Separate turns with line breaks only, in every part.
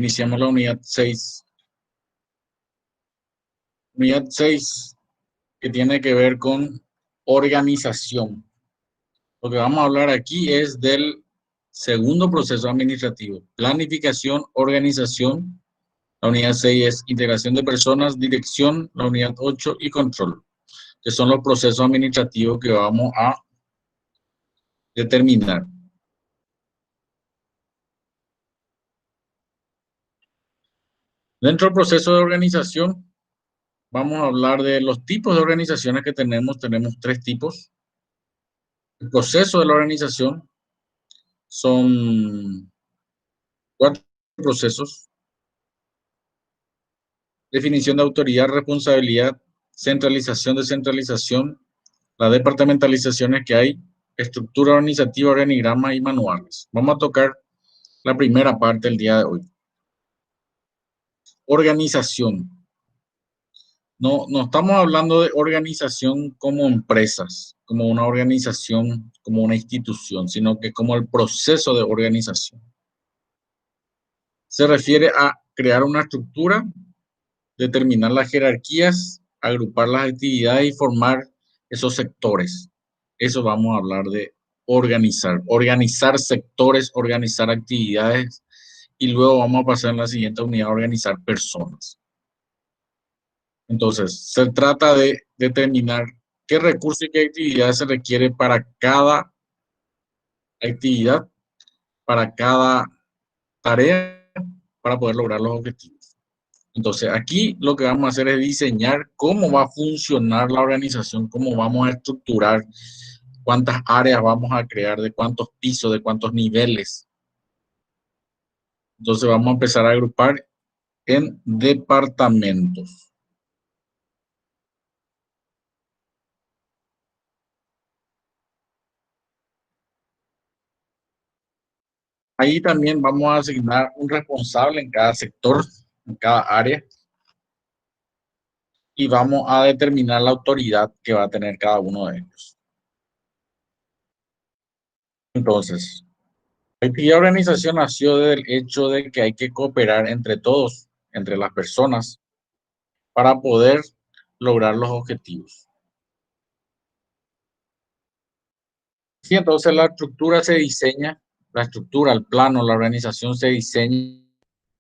Iniciamos la unidad 6. Unidad 6, que tiene que ver con organización. Lo que vamos a hablar aquí es del segundo proceso administrativo: planificación, organización. La unidad 6 es integración de personas, dirección. La unidad 8 y control, que son los procesos administrativos que vamos a determinar. Dentro del proceso de organización, vamos a hablar de los tipos de organizaciones que tenemos. Tenemos 3 tipos. El proceso de la organización son 4 procesos: definición de autoridad, responsabilidad, centralización, descentralización, las departamentalizaciones que hay, estructura organizativa, organigrama y manuales. Vamos a tocar la primera parte el día de hoy. Organización. No estamos hablando de organización como empresas, como una organización, como una institución, sino que como el proceso de organización. Se refiere a crear una estructura, determinar las jerarquías, agrupar las actividades y formar esos sectores. Eso vamos a hablar de organizar. Organizar sectores, organizar actividades, y luego vamos a pasar en la siguiente unidad a organizar personas. Entonces, se trata de determinar qué recursos y qué actividades se requiere para cada actividad, para cada tarea, para poder lograr los objetivos. Entonces, aquí lo que vamos a hacer es diseñar cómo va a funcionar la organización, cómo vamos a estructurar, cuántas áreas vamos a crear, de cuántos pisos, de cuántos niveles. Entonces, vamos a empezar a agrupar en departamentos. Ahí también vamos a asignar un responsable en cada sector, en cada área, y vamos a determinar la autoridad que va a tener cada uno de ellos. Entonces, la actividad de organización nació del hecho de que hay que cooperar entre todos, entre las personas, para poder lograr los objetivos. Sí, entonces la estructura se diseña, la estructura, el plano, la organización se diseña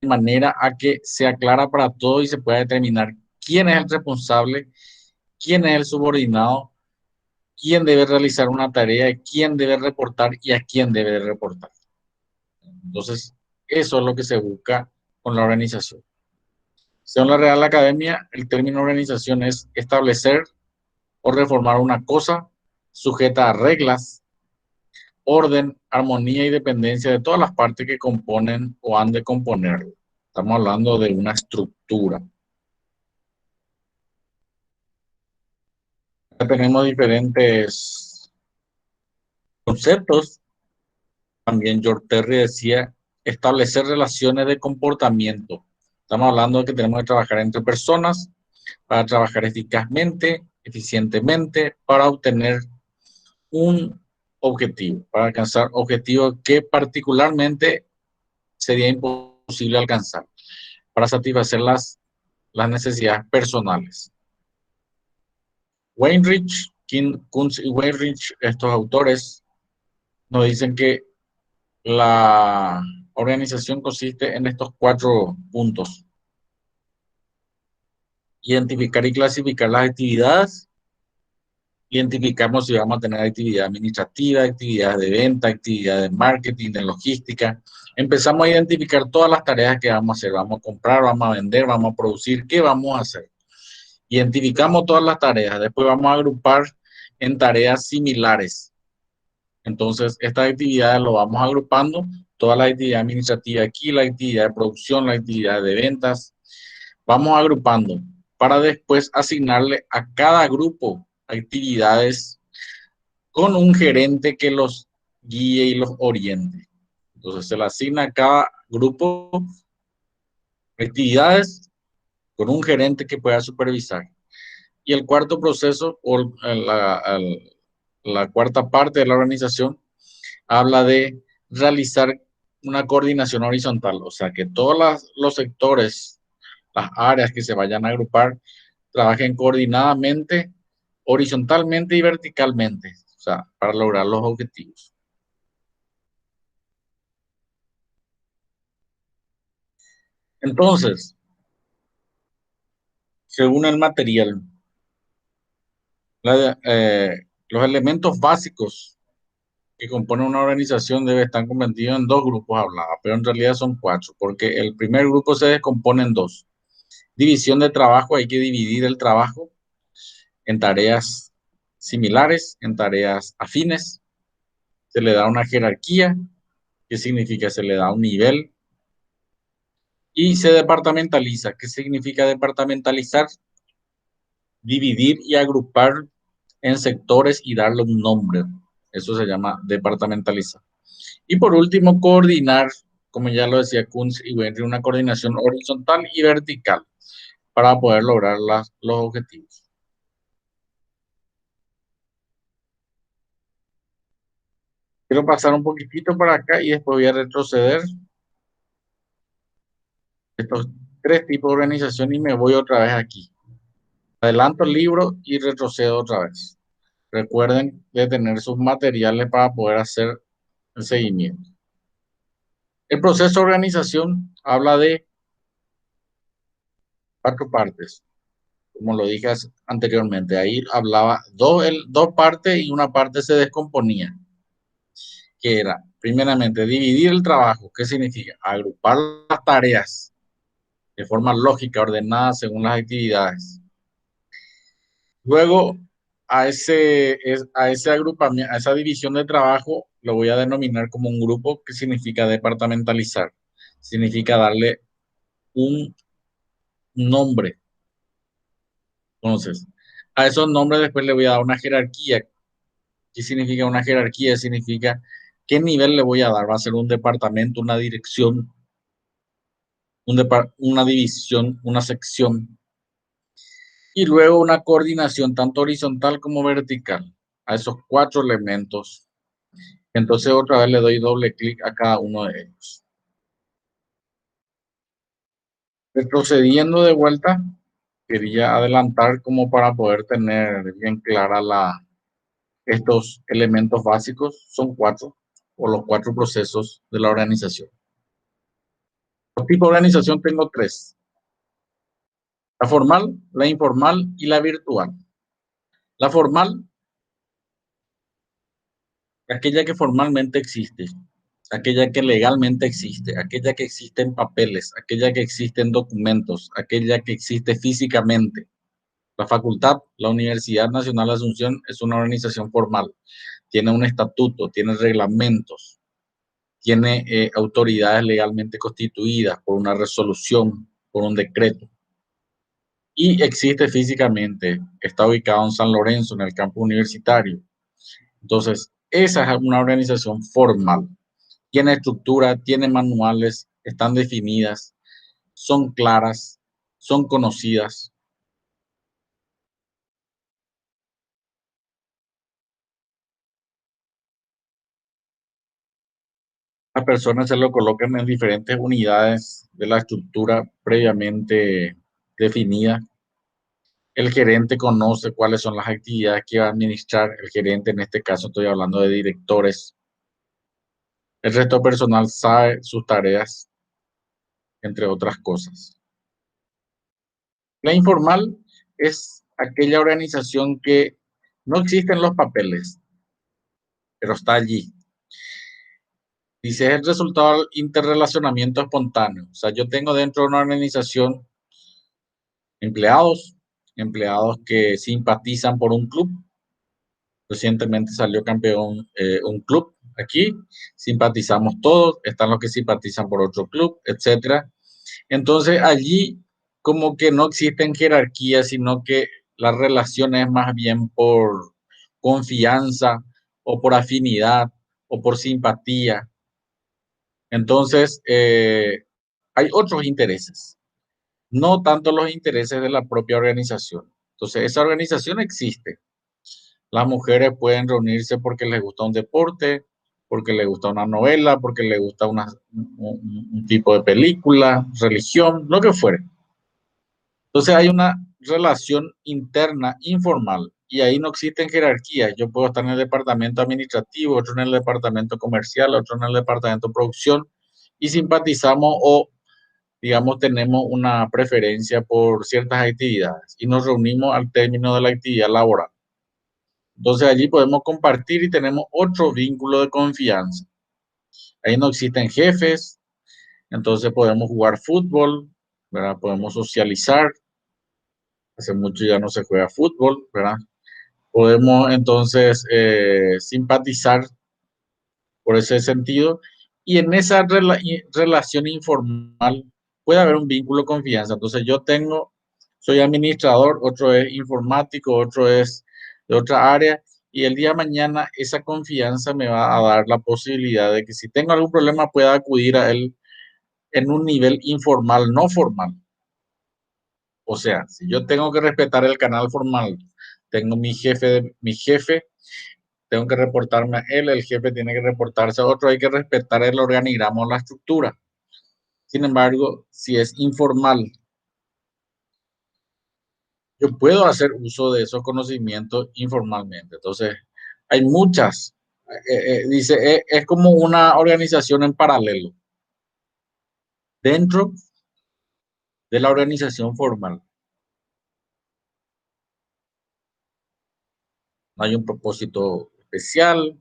de manera a que sea clara para todos y se pueda determinar quién es el responsable, quién es el subordinado, quién debe realizar una tarea, quién debe reportar y a quién debe reportar. Entonces, eso es lo que se busca con la organización. Según la Real Academia, el término organización es establecer o reformar una cosa sujeta a reglas, orden, armonía y dependencia de todas las partes que componen o han de componerlo. Estamos hablando de una estructura. Ya tenemos diferentes conceptos. También George Terry decía establecer relaciones de comportamiento. Estamos hablando de que tenemos que trabajar entre personas para trabajar eficazmente, eficientemente, para obtener un objetivo, para alcanzar objetivos que particularmente sería imposible alcanzar, para satisfacer las necesidades personales. Weinreich, Kuntz y Weinreich, estos autores, nos dicen que la organización consiste en estos 4 puntos: identificar y clasificar las actividades, identificamos si vamos a tener actividad administrativa, actividades de venta, actividades de marketing, de logística. Empezamos a identificar todas las tareas que vamos a hacer. Vamos a comprar, vamos a vender, vamos a producir. ¿Qué vamos a hacer? Identificamos todas las tareas. Después vamos a agrupar en tareas similares. Entonces, estas actividades lo vamos agrupando. Toda la actividad administrativa aquí, la actividad de producción, la actividad de ventas. Vamos agrupando para después asignarle a cada grupo actividades con un gerente que los guíe y los oriente. Entonces se le asigna a cada grupo actividades con un gerente que pueda supervisar. Y el cuarto proceso, o la cuarta parte de la organización, habla de realizar una coordinación horizontal, o sea, que todos los sectores, las áreas que se vayan a agrupar, trabajen coordinadamente, horizontalmente y verticalmente, o sea, para lograr los objetivos. Entonces, según el material, la- eh, los elementos básicos que componen una organización deben estar convertidos en dos grupos hablados, pero en realidad son cuatro, porque el primer grupo se descompone en dos. División de trabajo, hay que dividir el trabajo en tareas similares, en tareas afines. Se le da una jerarquía, que significa se le da un nivel, y se departamentaliza. ¿Qué significa departamentalizar? Dividir y agrupar en sectores y darle un nombre. Eso se llama departamentalizar. Y por último, coordinar, como ya lo decía Kunz y Wenry, una coordinación horizontal y vertical para poder lograr los objetivos. Quiero pasar un poquitito para acá y después voy a retroceder estos tres tipos de organización y me voy otra vez aquí. Adelanto el libro y retrocedo otra vez. Recuerden de tener sus materiales para poder hacer el seguimiento. El proceso de organización habla de cuatro partes, como lo dije anteriormente. Ahí hablaba dos partes y una parte se descomponía, que era, primeramente, dividir el trabajo. ¿Qué significa? Agrupar las tareas de forma lógica, ordenada según las actividades. Luego, a ese agrupamiento, a esa división de trabajo, lo voy a denominar como un grupo que significa departamentalizar. Significa darle un nombre. Entonces, a esos nombres después le voy a dar una jerarquía. ¿Qué significa una jerarquía? Significa qué nivel le voy a dar. Va a ser un departamento, una dirección, una división, una sección. Y luego una coordinación tanto horizontal como vertical a esos cuatro elementos. Entonces otra vez le doy doble clic a cada uno de ellos. Retrocediendo de vuelta, quería adelantar como para poder tener bien clara estos elementos básicos. Son cuatro, o los cuatro procesos de la organización. Los tipos de organización tengo tres: la formal, la informal y la virtual. La formal, aquella que formalmente existe, aquella que legalmente existe, aquella que existe en papeles, aquella que existe en documentos, aquella que existe físicamente. La facultad, la Universidad Nacional de Asunción es una organización formal, tiene un estatuto, tiene reglamentos, tiene autoridades legalmente constituidas por una resolución, por un decreto, y existe físicamente, está ubicado en San Lorenzo, en el campus universitario. Entonces, esa es una organización formal. Tiene estructura, tiene manuales, están definidas, son claras, son conocidas. Las personas se lo colocan en diferentes unidades de la estructura previamente definida. El gerente conoce cuáles son las actividades que va a administrar. El gerente, en este caso, estoy hablando de directores. El resto del personal sabe sus tareas, entre otras cosas. La informal es aquella organización que no existe en los papeles, pero está allí. Dice, es el resultado del interrelacionamiento espontáneo. O sea, yo tengo dentro de una organización empleados, empleados que simpatizan por un club. Recientemente salió campeón un club aquí, simpatizamos todos, están los que simpatizan por otro club, etcétera. Entonces allí como que no existen jerarquías, sino que la relación es más bien por confianza o por afinidad o por simpatía. Entonces hay otros intereses, no tanto los intereses de la propia organización. Entonces esa organización existe. Las mujeres pueden reunirse porque les gusta un deporte, porque le gusta una novela, porque le gusta un tipo de película, religión, lo que fuere. Entonces hay una relación interna informal y ahí no existen jerarquías. Yo puedo estar en el departamento administrativo, otro en el departamento comercial, otro en el departamento de producción y simpatizamos o, digamos, tenemos una preferencia por ciertas actividades y nos reunimos al término de la actividad laboral. Entonces allí podemos compartir y tenemos otro vínculo de confianza. Ahí no existen jefes, entonces podemos jugar fútbol, ¿verdad? Podemos socializar. Hace mucho ya no se juega fútbol, ¿verdad? Podemos entonces simpatizar por ese sentido y en esa relación informal puede haber un vínculo de confianza. Entonces yo soy administrador, otro es informático, otro es de otra área y el día de mañana esa confianza me va a dar la posibilidad de que si tengo algún problema pueda acudir a él en un nivel informal, no formal. O sea, si yo tengo que respetar el canal formal, tengo mi jefe, tengo que reportarme a él, el jefe tiene que reportarse a otro, hay que respetar el organigrama o la estructura. Sin embargo, si es informal, yo puedo hacer uso de esos conocimientos informalmente. Entonces, hay muchas, dice, es como una organización en paralelo dentro de la organización formal. No hay un propósito especial,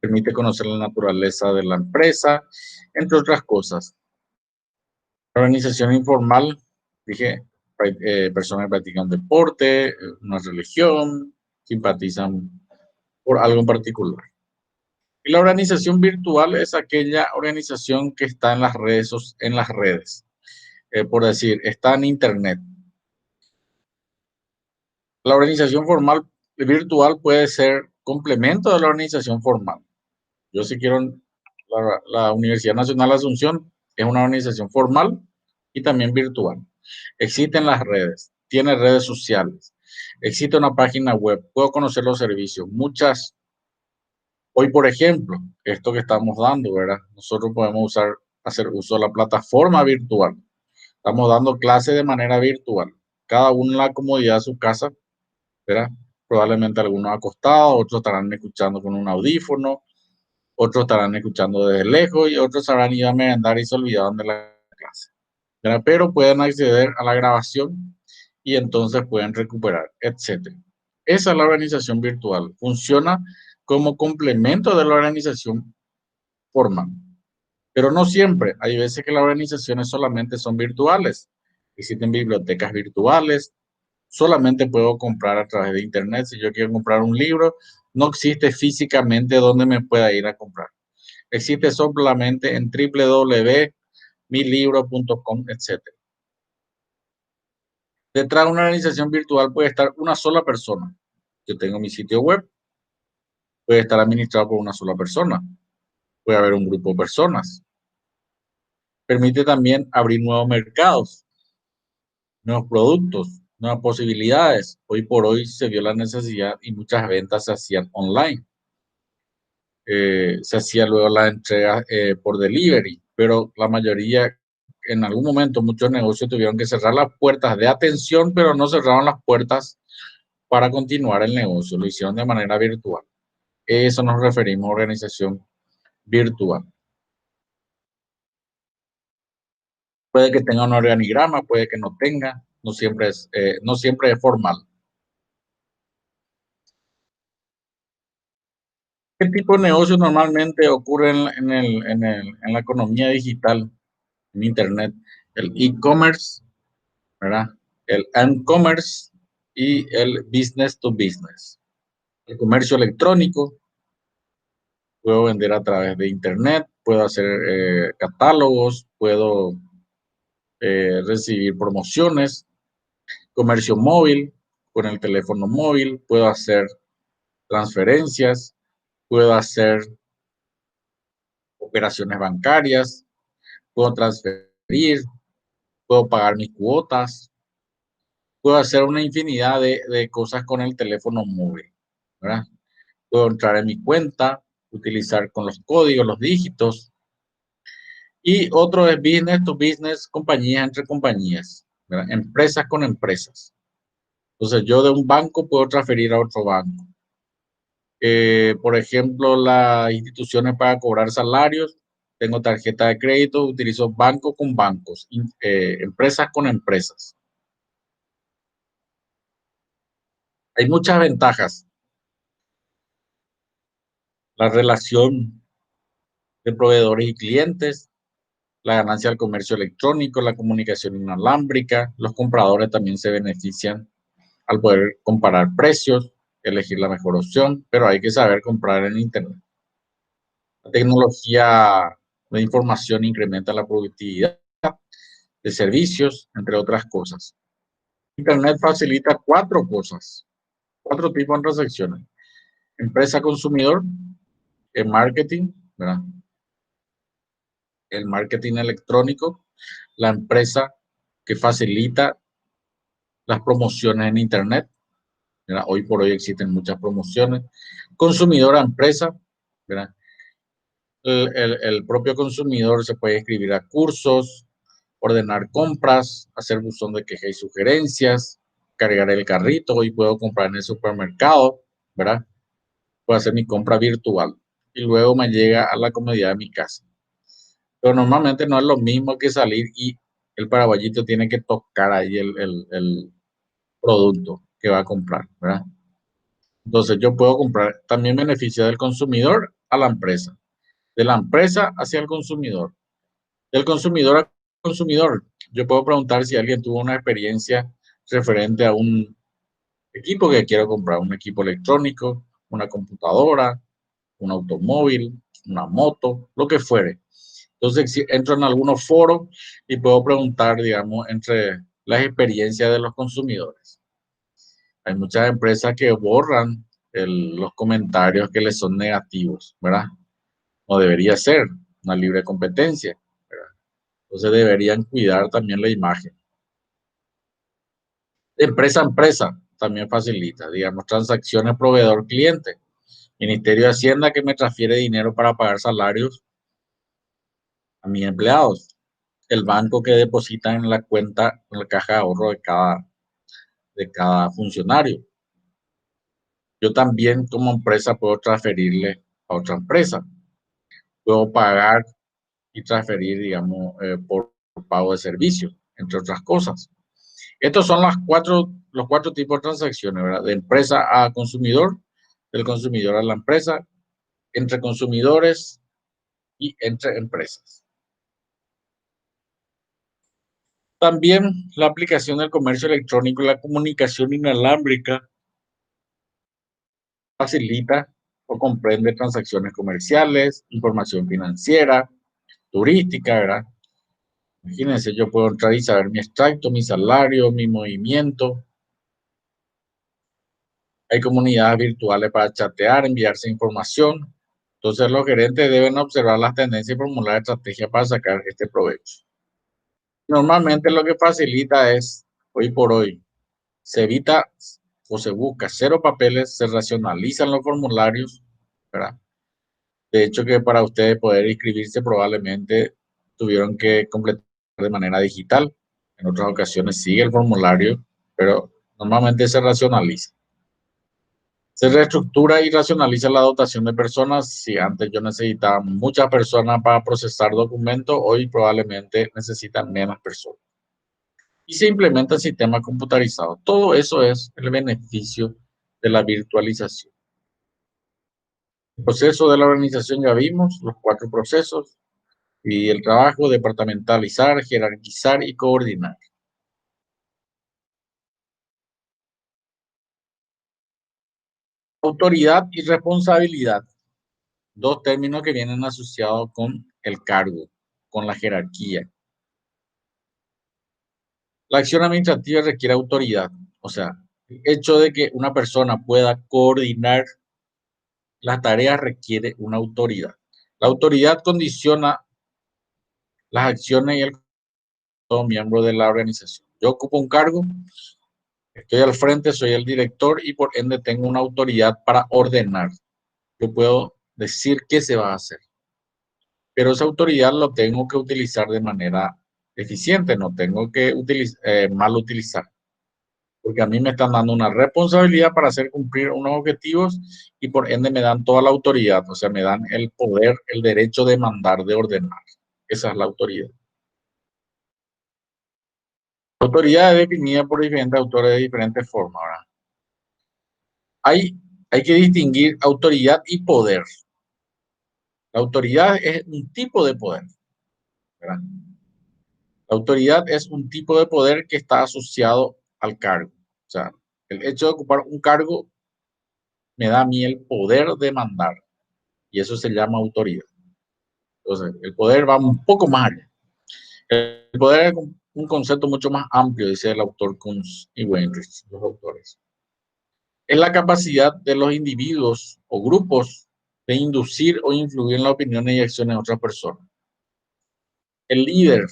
permite conocer la naturaleza de la empresa, entre otras cosas. La organización informal, dije, personas que practican deporte, una religión, simpatizan por algo en particular. Y la organización virtual es aquella organización que está en las redes. Por decir, está en Internet. La organización formal virtual puede ser complemento de la organización formal. Yo si quiero, la Universidad Nacional de Asunción es una organización formal y también virtual. Existen las redes, tiene redes sociales, existe una página web, puedo conocer los servicios, muchas. Hoy, por ejemplo, esto que estamos dando, ¿verdad? Nosotros podemos hacer uso de la plataforma virtual. Estamos dando clases de manera virtual, cada uno en la comodidad de su casa, ¿verdad? Probablemente algunos acostados, otros estarán escuchando con un audífono, otros estarán escuchando desde lejos y otros habrán ido a merendar y se olvidaron de la clase, ¿verdad? Pero pueden acceder a la grabación y entonces pueden recuperar, etcétera. Esa es la organización virtual. Funciona como complemento de la organización formal. Pero no siempre. Hay veces que las organizaciones solamente son virtuales. Existen bibliotecas virtuales. Solamente puedo comprar a través de Internet. Si yo quiero comprar un libro, no existe físicamente donde me pueda ir a comprar. Existe solamente en www.milibro.com, etc. Detrás de una organización virtual puede estar una sola persona. Yo tengo mi sitio web, puede estar administrado por una sola persona. Puede haber un grupo de personas. Permite también abrir nuevos mercados, nuevos productos, nuevas posibilidades. Hoy por hoy se vio la necesidad y muchas ventas se hacían online. Se hacía luego la entrega por delivery, pero la mayoría, en algún momento, muchos negocios tuvieron que cerrar las puertas de atención, pero no cerraron las puertas para continuar el negocio. Lo hicieron de manera virtual. Eso nos referimos a organización virtual. Puede que tenga un organigrama, puede que no tenga, no siempre es formal. ¿Qué tipo de negocio normalmente ocurre en la economía digital, en Internet? El e-commerce, ¿verdad? El e-commerce y el business to business. El comercio electrónico, puedo vender a través de Internet, puedo hacer catálogos, puedo recibir promociones, comercio móvil, con el teléfono móvil, puedo hacer transferencias, puedo hacer operaciones bancarias, puedo transferir, puedo pagar mis cuotas, puedo hacer una infinidad de cosas con el teléfono móvil, ¿verdad? Puedo entrar en mi cuenta, utilizar con los códigos, los dígitos. Y otro es business to business, compañías entre compañías, ¿verdad? Empresas con empresas. Entonces yo de un banco puedo transferir a otro banco. Por ejemplo, las instituciones para cobrar salarios, tengo tarjeta de crédito, utilizo banco con bancos, empresas con empresas. Hay muchas ventajas. La relación de proveedores y clientes, la ganancia del comercio electrónico, la comunicación inalámbrica, los compradores también se benefician al poder comparar precios, elegir la mejor opción, pero hay que saber comprar en Internet. La tecnología de información incrementa la productividad de servicios, entre otras cosas. Internet facilita cuatro cosas, cuatro tipos de transacciones. Empresa consumidor, el marketing, ¿verdad? El marketing electrónico, la empresa que facilita las promociones en Internet, ¿verdad? Hoy por hoy existen muchas promociones. Consumidor a empresa, ¿verdad? El propio consumidor se puede inscribir a cursos, ordenar compras, hacer buzón de quejas y sugerencias, cargar el carrito y puedo comprar en el supermercado, ¿verdad? Puedo hacer mi compra virtual y luego me llega a la comodidad de mi casa. Pero normalmente no es lo mismo que salir y el paraguayito tiene que tocar ahí el producto que va a comprar, ¿verdad? Entonces yo puedo comprar, también beneficia del consumidor a la empresa, de la empresa hacia el consumidor, del consumidor al consumidor. Yo puedo preguntar si alguien tuvo una experiencia referente a un equipo que quiero comprar, un equipo electrónico, una computadora, un automóvil, una moto, lo que fuere. Entonces, si entro en algunos foros y puedo preguntar, digamos, entre las experiencias de los consumidores. Hay muchas empresas que borran los comentarios que les son negativos, ¿verdad? No debería ser una libre competencia, ¿verdad? Entonces deberían cuidar también la imagen. De empresa a empresa también facilita, digamos, transacciones proveedor-cliente. Ministerio de Hacienda que me transfiere dinero para pagar salarios a mis empleados. El banco que deposita en la cuenta, en la caja de ahorro de cada funcionario. Yo también como empresa puedo transferirle a otra empresa. Puedo pagar y transferir, digamos, por pago de servicio, entre otras cosas. Estos son los cuatro tipos de transacciones, ¿verdad? De empresa a consumidor, del consumidor a la empresa, entre consumidores y entre empresas. También la aplicación del comercio electrónico y la comunicación inalámbrica facilita o comprende transacciones comerciales, información financiera, turística, ¿verdad? Imagínense, yo puedo entrar y saber mi extracto, mi salario, mi movimiento. Hay comunidades virtuales para chatear, enviarse información. Entonces los gerentes deben observar las tendencias y formular estrategias para sacar este provecho. Normalmente lo que facilita es, hoy por hoy, se evita o se busca cero papeles, se racionalizan los formularios, ¿verdad? De hecho, que para ustedes poder inscribirse probablemente tuvieron que completar de manera digital. En otras ocasiones sigue el formulario, pero normalmente se racionaliza. Se reestructura y racionaliza la dotación de personas. Si antes yo necesitaba muchas personas para procesar documentos, hoy probablemente necesitan menos personas. Y se implementan sistemas computarizados. Todo eso es el beneficio de la virtualización. El proceso de la organización ya vimos, los cuatro procesos, y el trabajo, departamentalizar, jerarquizar y coordinar. Autoridad y responsabilidad, dos términos que vienen asociados con el cargo, con la jerarquía. La acción administrativa requiere autoridad, o sea, el hecho de que una persona pueda coordinar las tareas requiere una autoridad. La autoridad condiciona las acciones y el todo miembro de la organización. Yo ocupo un cargo, estoy al frente, soy el director y por ende tengo una autoridad para ordenar. Yo puedo decir qué se va a hacer. Pero esa autoridad lo tengo que utilizar de manera eficiente, no tengo que mal utilizar. Porque a mí me están dando una responsabilidad para hacer cumplir unos objetivos y por ende me dan toda la autoridad, o sea, me dan el poder, el derecho de mandar, de ordenar. Esa es la autoridad. La autoridad es definida por diferentes autores de diferentes formas, ¿verdad? Hay que distinguir autoridad y poder. La autoridad es un tipo de poder, ¿verdad? La autoridad es un tipo de poder que está asociado al cargo. O sea, el hecho de ocupar un cargo me da a mí el poder de mandar y eso se llama autoridad. Entonces, el poder va un poco más allá. El poder es un concepto mucho más amplio, dice el autor Kunz y Weinrich, los autores. Es la capacidad de los individuos o grupos de inducir o influir en la opinión y acciones de otras personas. El líder,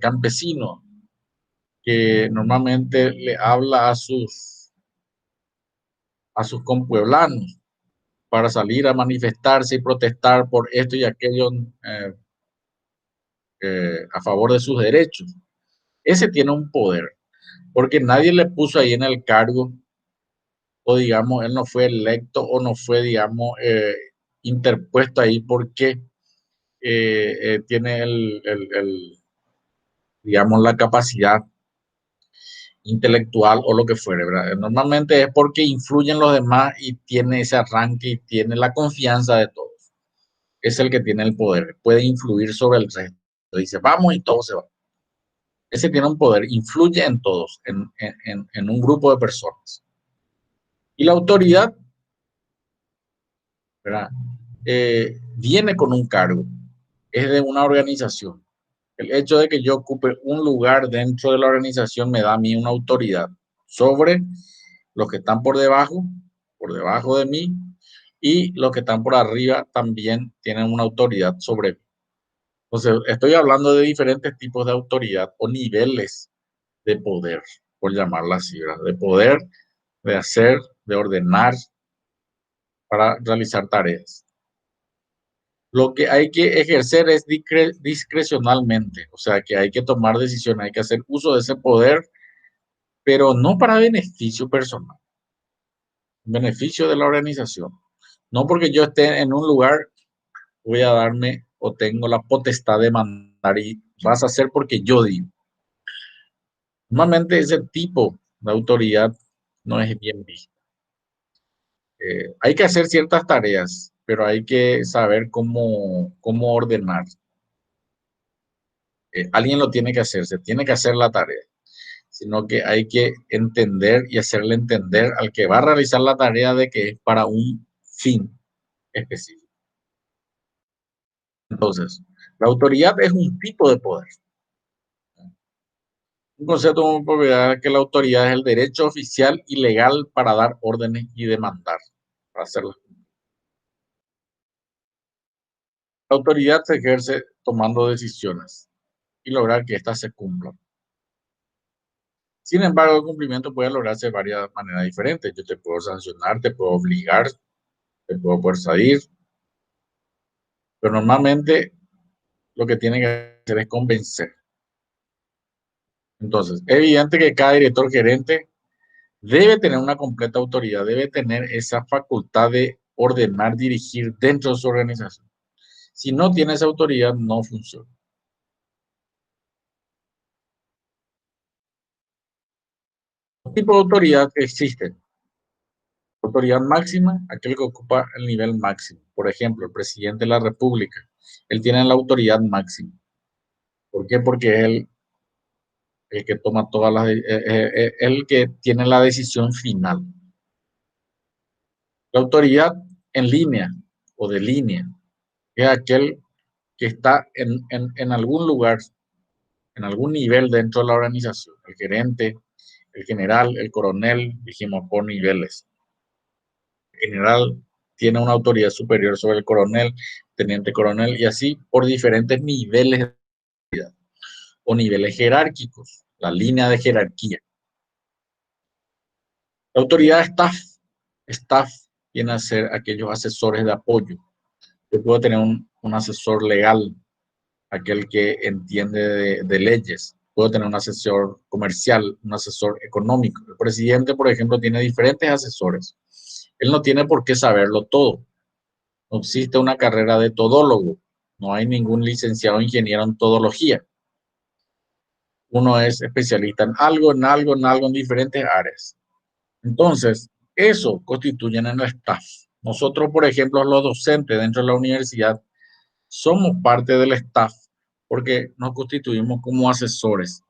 campesino, que normalmente le habla a sus compueblanos para salir a manifestarse y protestar por esto y aquello a favor de sus derechos. Ese tiene un poder, porque nadie le puso ahí en el cargo, o digamos, él no fue electo o no fue, digamos, interpuesto ahí porque tiene digamos, la capacidad intelectual o lo que fuere, ¿verdad? Normalmente es porque influyen los demás y tiene ese arranque y tiene la confianza de todos. Es el que tiene el poder, puede influir sobre el resto. Dice, vamos y todo se va. Ese tiene un poder, influye en todos, en un grupo de personas. Y la autoridad, ¿verdad? Viene con un cargo, es de una organización. El hecho de que yo ocupe un lugar dentro de la organización me da a mí una autoridad sobre los que están por debajo de mí, y los que están por arriba también tienen una autoridad sobre mí. Entonces, estoy hablando de diferentes tipos de autoridad o niveles de poder, por llamarla así, ¿verdad? De poder, de hacer, de ordenar para realizar tareas. Lo que hay que ejercer es discrecionalmente, o sea, que hay que tomar decisiones, hay que hacer uso de ese poder, pero no para beneficio personal, beneficio de la organización. No porque yo esté en un lugar, voy a darme o tengo la potestad de mandar y vas a hacer porque yo digo. Normalmente ese tipo de autoridad no es bien visto. Hay que hacer ciertas tareas, pero hay que saber cómo ordenar. Alguien lo tiene que hacer, se tiene que hacer la tarea, sino que hay que entender y hacerle entender al que va a realizar la tarea de que es para un fin específico. Entonces, la autoridad es un tipo de poder. Un concepto muy popular es que la autoridad es el derecho oficial y legal para dar órdenes y demandar, para hacerlas. La autoridad se ejerce tomando decisiones y lograr que éstas se cumplan. Sin embargo, el cumplimiento puede lograrse de varias maneras diferentes. Yo te puedo sancionar, te puedo obligar, te puedo persuadir, pero normalmente lo que tiene que hacer es convencer. Entonces, es evidente que cada director gerente debe tener una completa autoridad, debe tener esa facultad de ordenar, dirigir dentro de su organización. Si no tiene esa autoridad, no funciona. Los tipos de autoridad que existen. Autoridad máxima, aquel que ocupa el nivel máximo. Por ejemplo, el presidente de la República. Él tiene la autoridad máxima. ¿Por qué? Porque es el que toma todas las, el que tiene la decisión final. La autoridad en línea o de línea es aquel que está en algún lugar, en algún nivel dentro de la organización. El gerente, el general, el coronel, dijimos por niveles. El general tiene una autoridad superior sobre el coronel, teniente coronel y así por diferentes niveles o niveles jerárquicos, la línea de jerarquía. La autoridad staff vienen a ser aquellos asesores de apoyo. Yo puedo tener un asesor legal, aquel que entiende de leyes. Puedo tener un asesor comercial, un asesor económico. El presidente, por ejemplo, tiene diferentes asesores. Él no tiene por qué saberlo todo. No existe una carrera de todólogo. No hay ningún licenciado ingeniero en todología. Uno es especialista en algo, en algo, en algo, en diferentes áreas. Entonces, eso constituyen en el staff. Nosotros, por ejemplo, los docentes dentro de la universidad, somos parte del staff porque nos constituimos como asesores.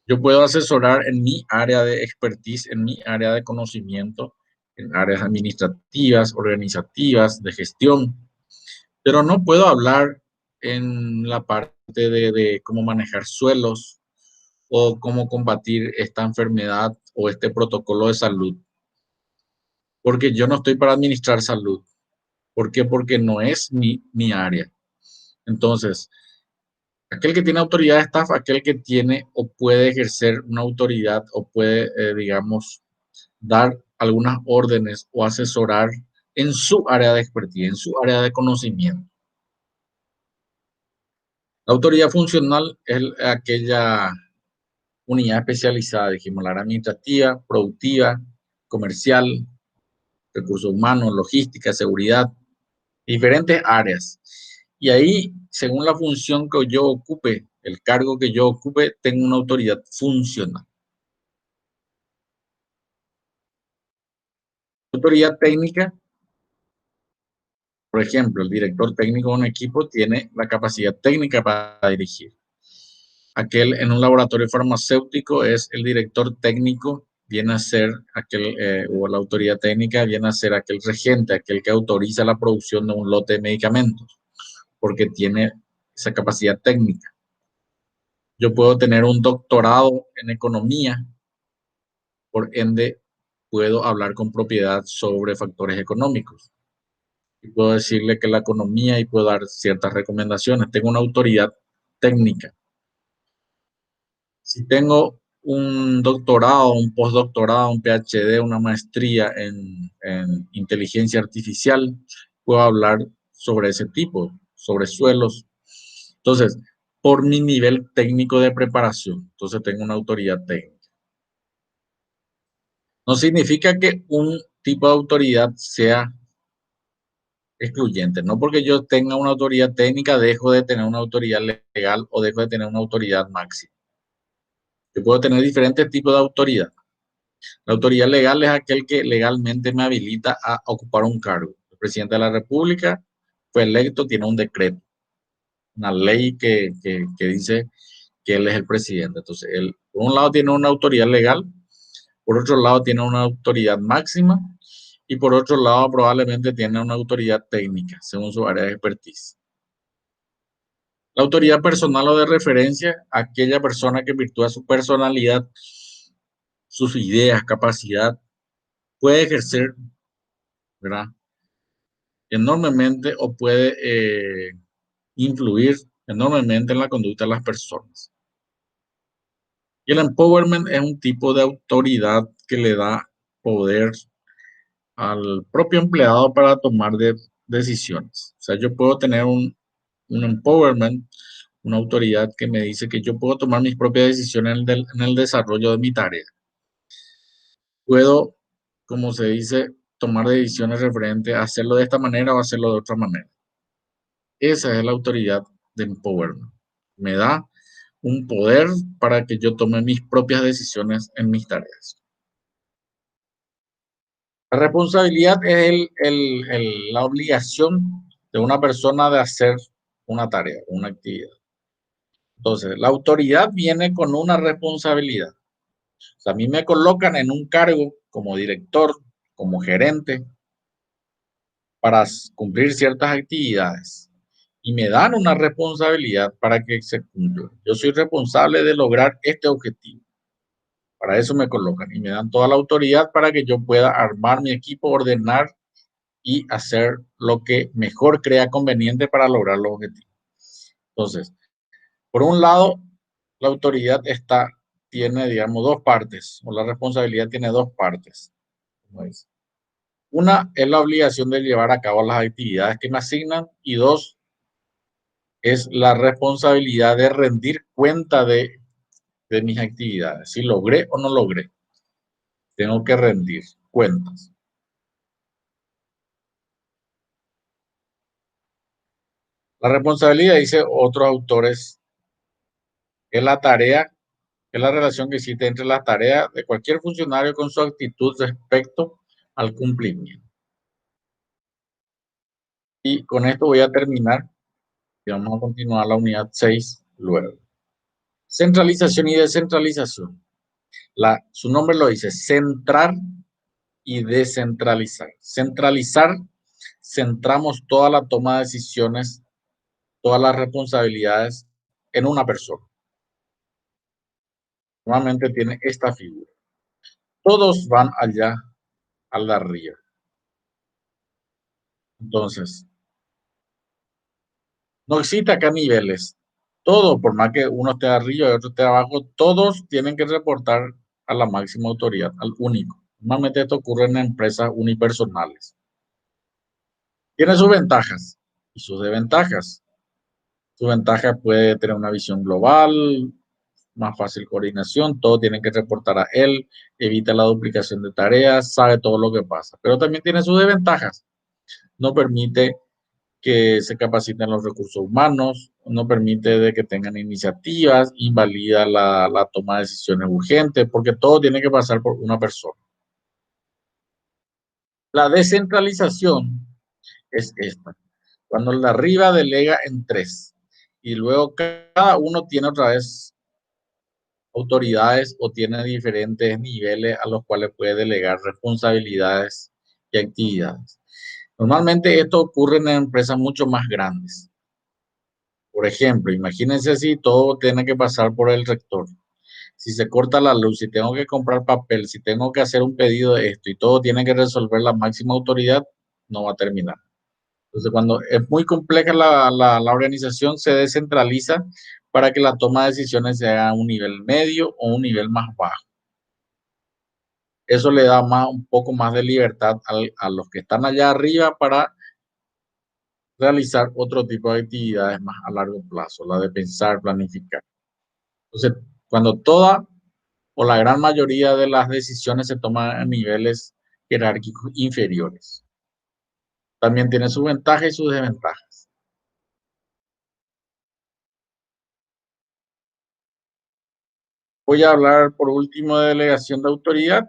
Yo puedo asesorar en mi área de expertise, en mi área de conocimiento, en áreas administrativas, organizativas, de gestión, pero no puedo hablar en la parte de cómo manejar suelos o cómo combatir esta enfermedad o este protocolo de salud, porque yo no estoy para administrar salud. ¿Por qué? Porque no es mi área. Entonces, aquel que tiene autoridad de staff, aquel que tiene o puede ejercer una autoridad o puede, digamos, dar algunas órdenes o asesorar en su área de expertise, en su área de conocimiento. La autoridad funcional es aquella unidad especializada, dijimos, la área administrativa, productiva, comercial, recursos humanos, logística, seguridad, diferentes áreas. Y ahí, según la función que yo ocupe, el cargo que yo ocupe, tengo una autoridad funcional. Autoridad técnica, por ejemplo, el director técnico de un equipo tiene la capacidad técnica para dirigir. Aquel en un laboratorio farmacéutico es el director técnico, viene a ser aquel, o la autoridad técnica viene a ser aquel regente, aquel que autoriza la producción de un lote de medicamentos, porque tiene esa capacidad técnica. Yo puedo tener un doctorado en economía, por ende puedo hablar con propiedad sobre factores económicos. Y puedo decirle que la economía y puedo dar ciertas recomendaciones. Tengo una autoridad técnica. Si tengo un doctorado, un postdoctorado, un PhD, una maestría en inteligencia artificial, puedo hablar sobre ese tipo, sobre suelos. Entonces, por mi nivel técnico de preparación, entonces tengo una autoridad técnica. No significa que un tipo de autoridad sea excluyente. No porque yo tenga una autoridad técnica, dejo de tener una autoridad legal o dejo de tener una autoridad máxima. Yo puedo tener diferentes tipos de autoridad. La autoridad legal es aquel que legalmente me habilita a ocupar un cargo. El presidente de la República fue electo, tiene un decreto, una ley que dice que él es el presidente. Entonces, él, por un lado, tiene una autoridad legal, por otro lado, tiene una autoridad máxima y por otro lado, probablemente tiene una autoridad técnica, según su área de expertise. La autoridad personal o de referencia, aquella persona que en virtud de su personalidad, sus ideas, capacidad, puede ejercer, ¿verdad?, enormemente o puede influir enormemente en la conducta de las personas. Y el empowerment es un tipo de autoridad que le da poder al propio empleado para tomar decisiones. O sea, yo puedo tener un empowerment, una autoridad que me dice que yo puedo tomar mis propias decisiones en el desarrollo de mi tarea. Puedo, como se dice, tomar decisiones referentes a hacerlo de esta manera o hacerlo de otra manera. Esa es la autoridad de empowerment. Me da un poder para que yo tome mis propias decisiones en mis tareas. La responsabilidad es la obligación de una persona de hacer una tarea, una actividad. Entonces, la autoridad viene con una responsabilidad. O sea, a mí me colocan en un cargo como director, como gerente, para cumplir ciertas actividades y me dan una responsabilidad para que se cumpla. Yo soy responsable de lograr este objetivo. Para eso me colocan y me dan toda la autoridad para que yo pueda armar mi equipo, ordenar y hacer lo que mejor crea conveniente para lograr los objetivos. Entonces, por un lado, la autoridad tiene, digamos, dos partes, o la responsabilidad tiene dos partes. Una es la obligación de llevar a cabo las actividades que me asignan y dos es la responsabilidad de rendir cuenta de mis actividades. Si logré o no logré, tengo que rendir cuentas. La responsabilidad, dice otros autores, es la tarea, es la relación que existe entre las tareas de cualquier funcionario con su actitud respecto al cumplimiento. Y con esto voy a terminar y vamos a continuar la unidad 6 luego. Centralización y descentralización. Su nombre lo dice, centrar y descentralizar. Centralizar, centramos toda la toma de decisiones, todas las responsabilidades en una persona. Normalmente tiene esta figura. Todos van allá al de arriba. Entonces, no existe acá niveles. Todo, por más que uno esté arriba y otro esté abajo, todos tienen que reportar a la máxima autoridad, al único. Normalmente esto ocurre en empresas unipersonales. Tiene sus ventajas y sus desventajas. Su ventaja puede tener una visión global, más fácil coordinación, todo tiene que reportar a él, evita la duplicación de tareas, sabe todo lo que pasa. Pero también tiene sus desventajas. No permite que se capaciten los recursos humanos, no permite de que tengan iniciativas, invalida la toma de decisiones urgentes, porque todo tiene que pasar por una persona. La descentralización es esta. Cuando el de arriba delega en 3 y luego cada uno tiene otra vez autoridades o tiene diferentes niveles a los cuales puede delegar responsabilidades y actividades. Normalmente esto ocurre en empresas mucho más grandes. Por ejemplo, imagínense si todo tiene que pasar por el rector. Si se corta la luz, si tengo que comprar papel, si tengo que hacer un pedido de esto y todo tiene que resolver la máxima autoridad, no va a terminar. Entonces, cuando es muy compleja la organización, se descentraliza para que la toma de decisiones sea a un nivel medio o un nivel más bajo. Eso le da un poco más de libertad a los que están allá arriba para realizar otro tipo de actividades más a largo plazo, la de pensar, planificar. Entonces, cuando toda o la gran mayoría de las decisiones se toman a niveles jerárquicos inferiores. También tiene sus ventajas y sus desventajas. Voy a hablar por último de delegación de autoridad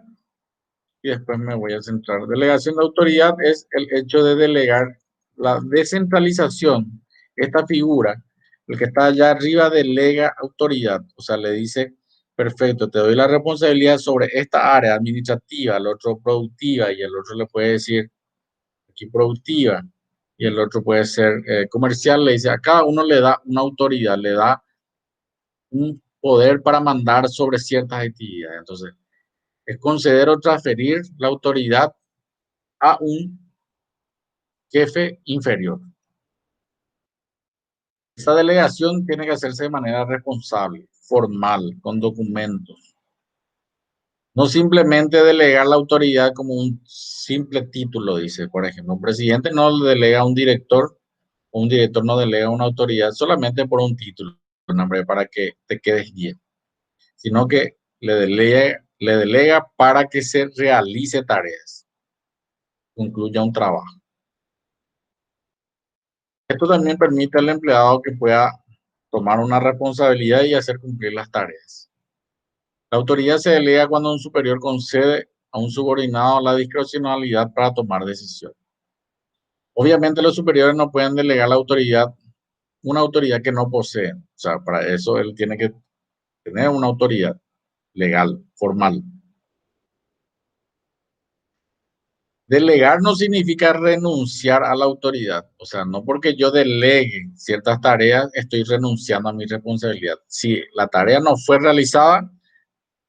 y después me voy a centrar. Delegación de autoridad es el hecho de delegar la descentralización. Esta figura, el que está allá arriba delega autoridad, o sea, le dice, perfecto, te doy la responsabilidad sobre esta área administrativa, el otro productiva y el otro le puede decir aquí productiva y el otro puede ser comercial, le dice a cada uno le da una autoridad, le da un poder para mandar sobre ciertas actividades. Entonces, es conceder o transferir la autoridad a un jefe inferior. Esa delegación tiene que hacerse de manera responsable, formal, con documentos. No simplemente delegar la autoridad como un simple título, dice, por ejemplo, un presidente no delega a un director, o un director no delega una autoridad solamente por un título, para que te quedes bien, sino que le delega para que se realice tareas, concluya un trabajo. Esto también permite al empleado que pueda tomar una responsabilidad y hacer cumplir las tareas. La autoridad se delega cuando un superior concede a un subordinado la discrecionalidad para tomar decisiones. Obviamente los superiores no pueden delegar la autoridad, una autoridad que no poseen. O sea, para eso él tiene que tener una autoridad legal, formal. Delegar no significa renunciar a la autoridad. O sea, no porque yo delegue ciertas tareas, estoy renunciando a mi responsabilidad. Si la tarea no fue realizada,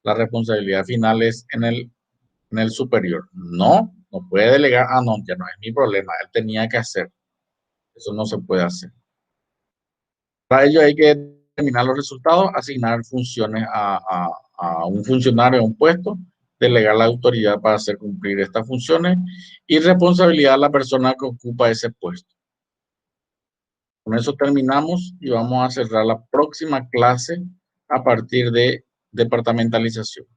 la responsabilidad final es en el superior. No puede delegar, no, ya no es mi problema, él tenía que hacer. Eso no se puede hacer. Para ello hay que determinar los resultados, asignar funciones a un funcionario a un puesto delegar la autoridad para hacer cumplir estas funciones y responsabilidad a la persona que ocupa ese puesto. Con eso terminamos y vamos a cerrar la próxima clase a partir de departamentalización.